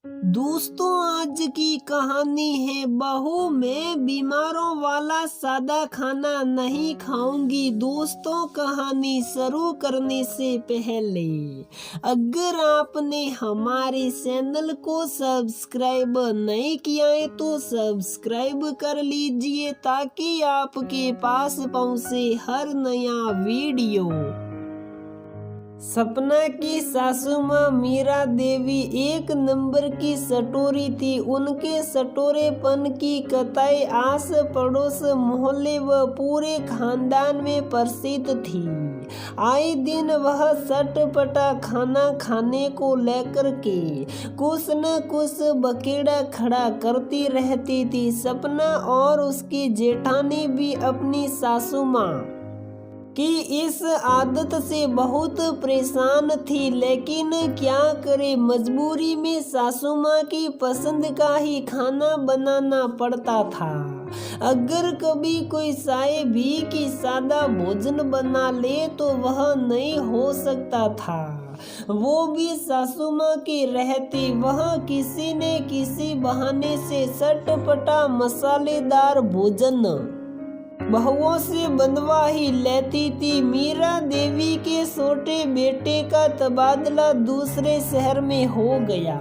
दोस्तों, आज की कहानी है बहू मैं बीमारों वाला सादा खाना नहीं खाऊंगी। दोस्तों, कहानी शुरू करने से पहले अगर आपने हमारे चैनल को सब्सक्राइब नहीं किया है तो सब्सक्राइब कर लीजिए ताकि आपके पास पहुंचे हर नया वीडियो। सपना की सासू माँ मीरा देवी एक नंबर की सटोरी थी। उनके सटोरेपन की कताई आस पड़ोस मोहल्ले व पूरे खानदान में प्रसिद्ध थी। आए दिन वह चटपटा खाना खाने को लेकर के कुछ न कुछ बकेड़ा खड़ा करती रहती थी। सपना और उसकी जेठानी भी अपनी सासू माँ कि इस आदत से बहुत परेशान थी, लेकिन क्या करे, मजबूरी में सासू माँ की पसंद का ही खाना बनाना पड़ता था। अगर कभी कोई चाहे भी कि सादा भोजन बना ले तो वह नहीं हो सकता था, वो भी सासू माँ के रहते। वह किसी न किसी बहाने से चटपटा मसालेदार भोजन बहुओं से बनवा ही लेती थी। मीरा देवी के छोटे बेटे का तबादला दूसरे शहर में हो गया।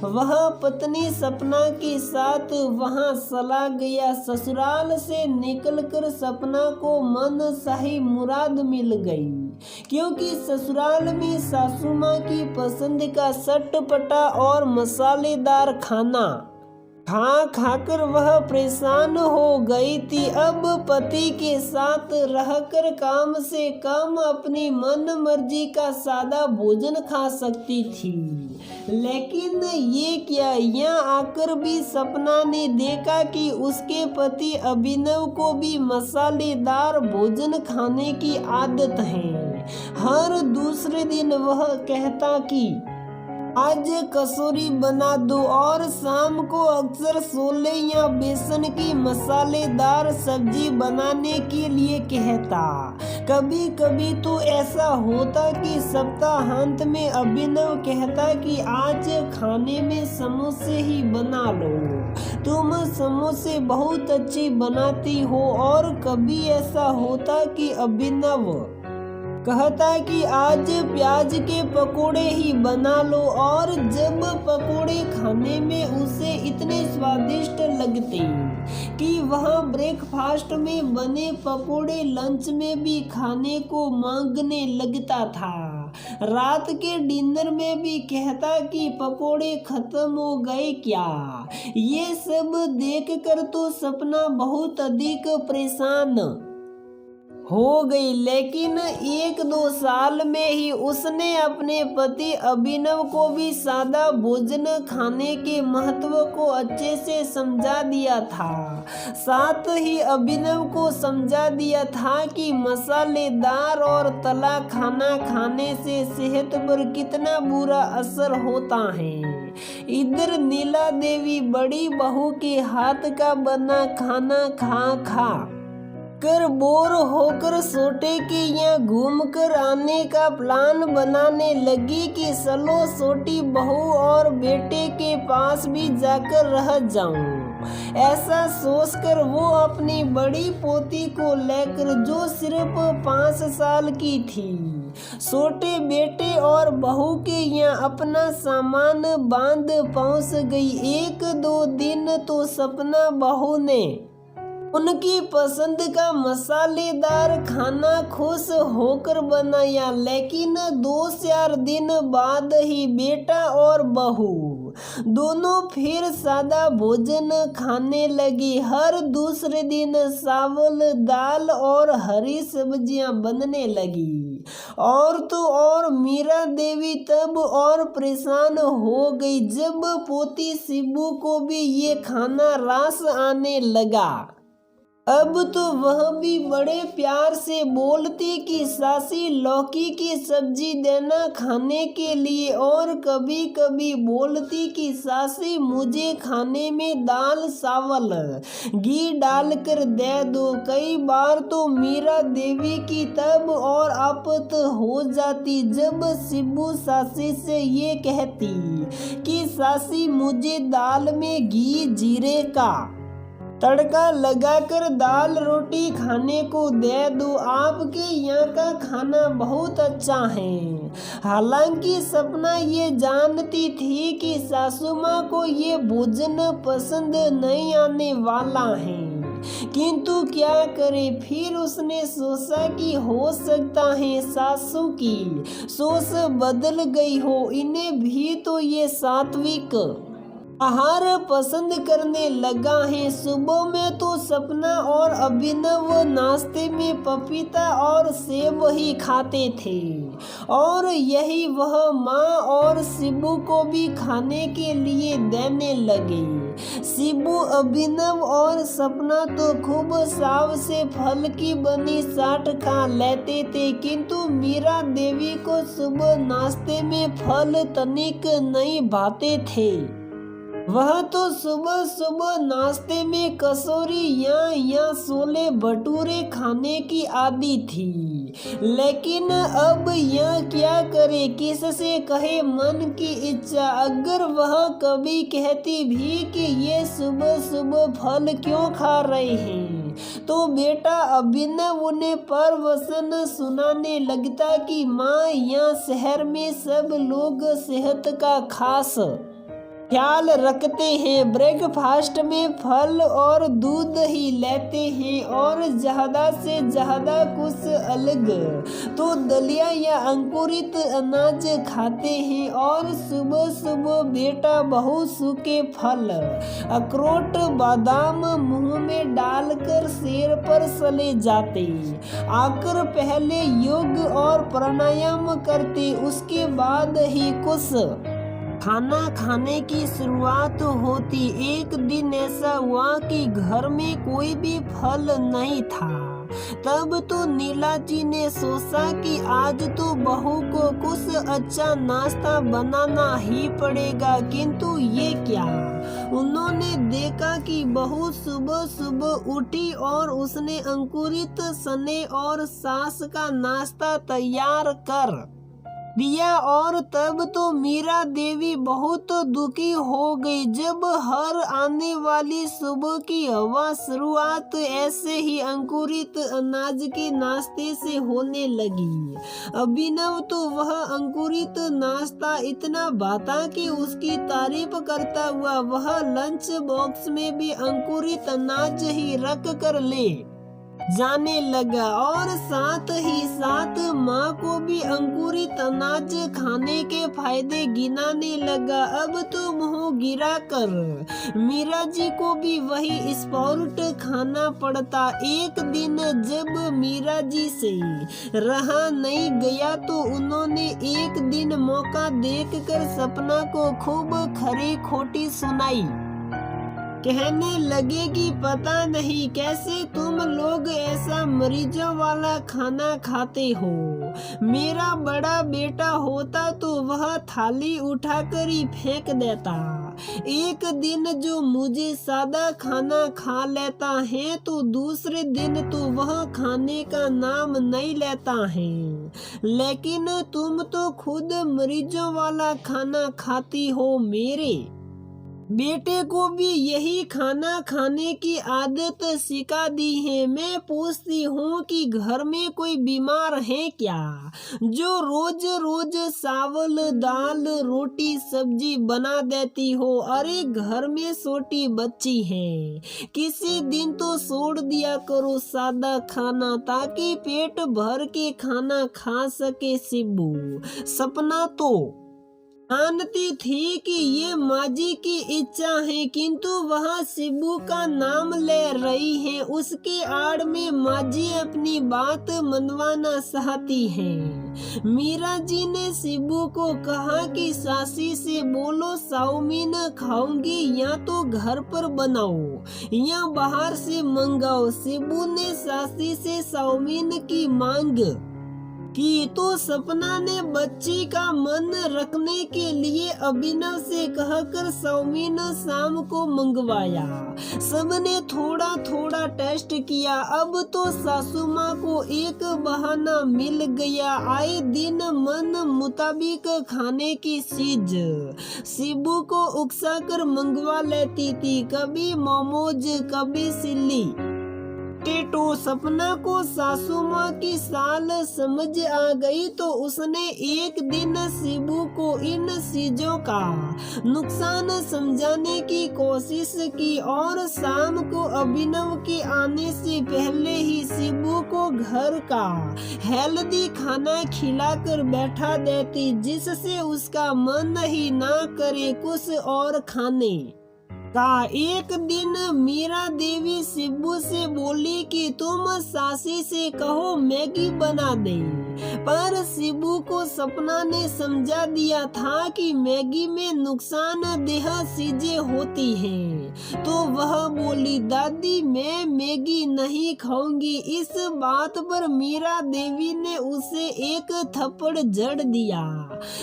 वह पत्नी सपना के साथ वहां चला गया। ससुराल से निकलकर सपना को मन चाही मुराद मिल गई, क्योंकि ससुराल में सासू माँ की पसंद का चटपटा और मसालेदार खाना खा खाकर वह परेशान हो गई थी। अब पति के साथ रहकर काम से कम अपनी मन मर्जी का सादा भोजन खा सकती थी, लेकिन ये क्या, यहाँ आकर भी सपना ने देखा कि उसके पति अभिनव को भी मसालेदार भोजन खाने की आदत है। हर दूसरे दिन वह कहता कि आज कचौरी बना दो और शाम को अक्सर छोले या बेसन की मसालेदार सब्जी बनाने के लिए कहता। कभी कभी तो ऐसा होता कि सप्ताहांत में अभिनव कहता कि आज खाने में समोसे ही बना लो, तुम समोसे बहुत अच्छी बनाती हो। और कभी ऐसा होता कि अभिनव कहता कि आज प्याज के पकोड़े ही बना लो, और जब पकोड़े खाने में उसे इतने स्वादिष्ट लगते कि वह ब्रेकफास्ट में बने पकोड़े लंच में भी खाने को मांगने लगता था। रात के डिनर में भी कहता कि पकोड़े खत्म हो गए क्या। ये सब देखकर तो सपना बहुत अधिक परेशान हो गई, लेकिन 1-2 साल में ही उसने अपने पति अभिनव को भी सादा भोजन खाने के महत्व को अच्छे से समझा दिया था। साथ ही अभिनव को समझा दिया था कि मसालेदार और तला खाना खाने से सेहत पर कितना बुरा असर होता है। इधर नीला देवी बड़ी बहू के हाथ का बना खाना खा खा कर बोर होकर सोटे के यहाँ घूम कर आने का प्लान बनाने लगी कि चलो छोटी बहू और बेटे के पास भी जाकर रह जाऊं। ऐसा सोचकर वो अपनी बड़ी पोती को लेकर, जो सिर्फ 5 साल की थी, छोटे बेटे और बहू के यहाँ अपना सामान बांध पहुंच गई। 1-2 दिन तो सपना बहू ने उनकी पसंद का मसालेदार खाना खुश होकर बनाया, लेकिन 2-4 दिन बाद ही बेटा और बहू दोनों फिर सादा भोजन खाने लगी। हर दूसरे दिन चावल, दाल और हरी सब्जियां बनने लगी। और तो और मीरा देवी तब और परेशान हो गई जब पोती शिबू को भी ये खाना रास आने लगा। अब तो वह भी बड़े प्यार से बोलती कि सासी लौकी की सब्जी देना खाने के लिए, और कभी कभी बोलती कि सासी मुझे खाने में दाल चावल घी डालकर दे दो। कई बार तो मीरा देवी की तब और आफत हो जाती जब शिबू सासी से ये कहती कि सासी मुझे दाल में घी जीरे का तड़का लगाकर दाल रोटी खाने को दे दो, आपके यहाँ का खाना बहुत अच्छा है। हालांकि सपना ये जानती थी कि सासू माँ को ये भोजन पसंद नहीं आने वाला है, किंतु क्या करे। फिर उसने सोचा कि हो सकता है सासू की सोच बदल गई हो, इन्हें भी तो ये सात्विक आहार पसंद करने लगा है। सुबह में तो सपना और अभिनव नाश्ते में पपीता और सेब ही खाते थे, और यही वह माँ और शिबू को भी खाने के लिए देने लगे। शिबू, अभिनव और सपना तो खूब साव से फल की बनी चाट खा लेते थे, किंतु मीरा देवी को सुबह नाश्ते में फल तनिक नहीं भाते थे। वह तो सुबह सुबह नाश्ते में कचौरी या छोले भटूरे खाने की आदी थी, लेकिन अब यह क्या करे, किससे कहे मन की इच्छा। अगर वह कभी कहती भी कि ये सुबह सुबह फल क्यों खा रहे हैं, तो बेटा अभिनव उन्हें परवसन सुनाने लगता कि माँ, यहाँ शहर में सब लोग सेहत का खास ख्याल रखते हैं, ब्रेकफास्ट में फल और दूध ही लेते हैं, और ज़्यादा से ज़्यादा कुछ अलग तो दलिया या अंकुरित अनाज खाते हैं, और सुबह सुबह बेटा बहुत सूखे फल अखरोट बादाम मुंह में डालकर शेर पर चले जाते, आकर पहले योग और प्राणायाम करते, उसके बाद ही कुछ खाना खाने की शुरुआत होती। एक दिन ऐसा हुआ कि घर में कोई भी फल नहीं था। तब तो नीला जी ने सोचा कि आज तो बहू को कुछ अच्छा नाश्ता बनाना ही पड़ेगा, किंतु ये क्या। उन्होंने देखा कि बहू सुबह सुबह उठी और उसने अंकुरित चने और छाछ का नाश्ता तैयार कर दिया, और तब तो मीरा देवी बहुत दुखी हो गई जब हर आने वाली सुबह की हवा शुरुआत ऐसे ही अंकुरित अनाज के नाश्ते से होने लगी। अभिनव तो वह अंकुरित नाश्ता इतना भाता कि उसकी तारीफ करता हुआ वह लंच बॉक्स में भी अंकुरित अनाज ही रख कर ले जाने लगा, और साथ ही साथ माँ को भी अंकुरित अनाज खाने के फायदे गिनाने लगा। अब तो मुंह गिरा कर मीरा जी को भी वही स्प्राउट खाना पड़ता। एक दिन जब मीरा जी से रहा नहीं गया तो उन्होंने एक दिन मौका देखकर सपना को खूब खरी खोटी सुनाई। कहने लगे कि पता नहीं कैसे तुम लोग ऐसा मरीजों वाला खाना खाते हो। मेरा बड़ा बेटा होता तो वह थाली उठाकर ही फेंक देता। एक दिन जो मुझे सादा खाना खा लेता है तो दूसरे दिन तो वह खाने का नाम नहीं लेता है, लेकिन तुम तो खुद मरीजों वाला खाना खाती हो। मेरे बेटे को भी यही खाना खाने की आदत सिखा दी है। मैं पूछती हूँ कि घर में कोई बीमार है क्या, जो रोज रोज चावल दाल रोटी सब्जी बना देती हो। अरे घर में छोटी बच्ची है, किसी दिन तो छोड़ दिया करो सादा खाना, ताकि पेट भर के खाना खा सके। शिबू, सपना तो जानती थी कि ये माँ जी की इच्छा है, किंतु वह शिबू का नाम ले रही है। उसके आड़ में माँ जी अपनी बात मनवाना चाहती हैं। मीरा जी ने शिबू को कहा कि सासी से बोलो चाउमीन खाऊंगी या तो घर पर बनाओ या बाहर से मंगाओ। शिबू ने सासी से चाउमीन की मांग की तो सपना ने बच्ची का मन रखने के लिए अभिनव से कहकर चाउमीन शाम को मंगवाया। सबने थोड़ा थोड़ा टेस्ट किया। अब तो सासू माँ को एक बहाना मिल गया आए दिन मन मुताबिक खाने की चीज। शिबू को उकसा कर मंगवा लेती थी, कभी मोमोज कभी चिल्ली टेटो। सपना को सासू माँ की साल समझ आ गई तो उसने एक दिन शिबू को इन चीजों का नुकसान समझाने की कोशिश की और शाम को अभिनव के आने से पहले ही शिबू को घर का हेल्दी खाना खिलाकर बैठा देती, जिससे उसका मन ही ना करे कुछ और खाने का। एक दिन मीरा देवी शिबू से बोली कि तुम सासी से कहो मैगी बना दे, पर शिबू को सपना ने समझा दिया था कि मैगी में नुकसानदेह चीजें होती हैं। तो वह बोली, दादी मैं मैगी नहीं खाऊंगी। इस बात पर मीरा देवी ने उसे एक थप्पड़ जड़ दिया।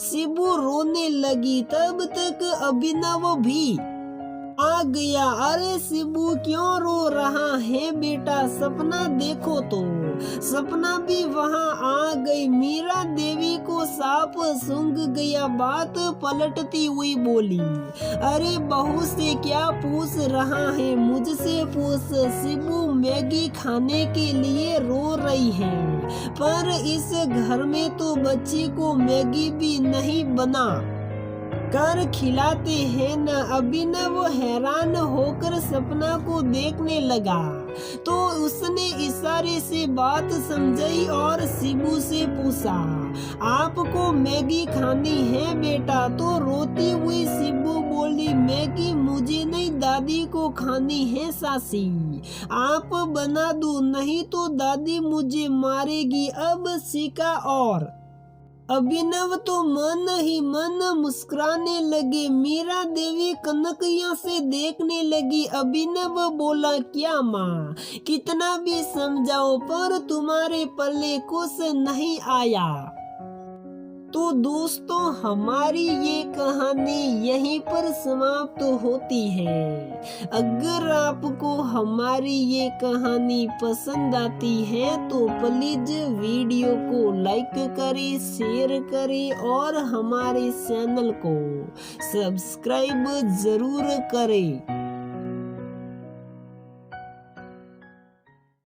शिबू रोने लगी। तब तक अभिनव भी आ गया। अरे शिबू क्यों रो रहा है बेटा, सपना देखो तो। सपना भी वहाँ आ गई। मीरा देवी को सांप सूंघ गया। बात पलटती हुई बोली, अरे बहू से क्या पूछ रहा है, मुझसे पूछ। शिबू मैगी खाने के लिए रो रही है, पर इस घर में तो बच्ची को मैगी भी नहीं बना कर खिलाते हैं न। अभिनव हैरान होकर सपना को देखने लगा तो उसने इशारे से बात समझाई और शिबू से पूछा, आपको मैगी खानी है बेटा? तो रोती हुई शिबू बोली, मैगी मुझे नहीं दादी को खानी है सासी। आप बना दो नहीं तो दादी मुझे मारेगी। अब सीखा और अभिनव तो मन ही मन मुस्कुराने लगे। मीरा देवी कनकैया से देखने लगी। अभिनव बोला, क्या माँ कितना भी समझाओ पर तुम्हारे पल्ले कुछ नहीं आया। तो दोस्तों हमारी ये कहानी यहीं पर समाप्त होती है। अगर आपको हमारी ये कहानी पसंद आती है तो प्लीज वीडियो को लाइक करें, शेयर करें और हमारे चैनल को सब्सक्राइब जरूर करें।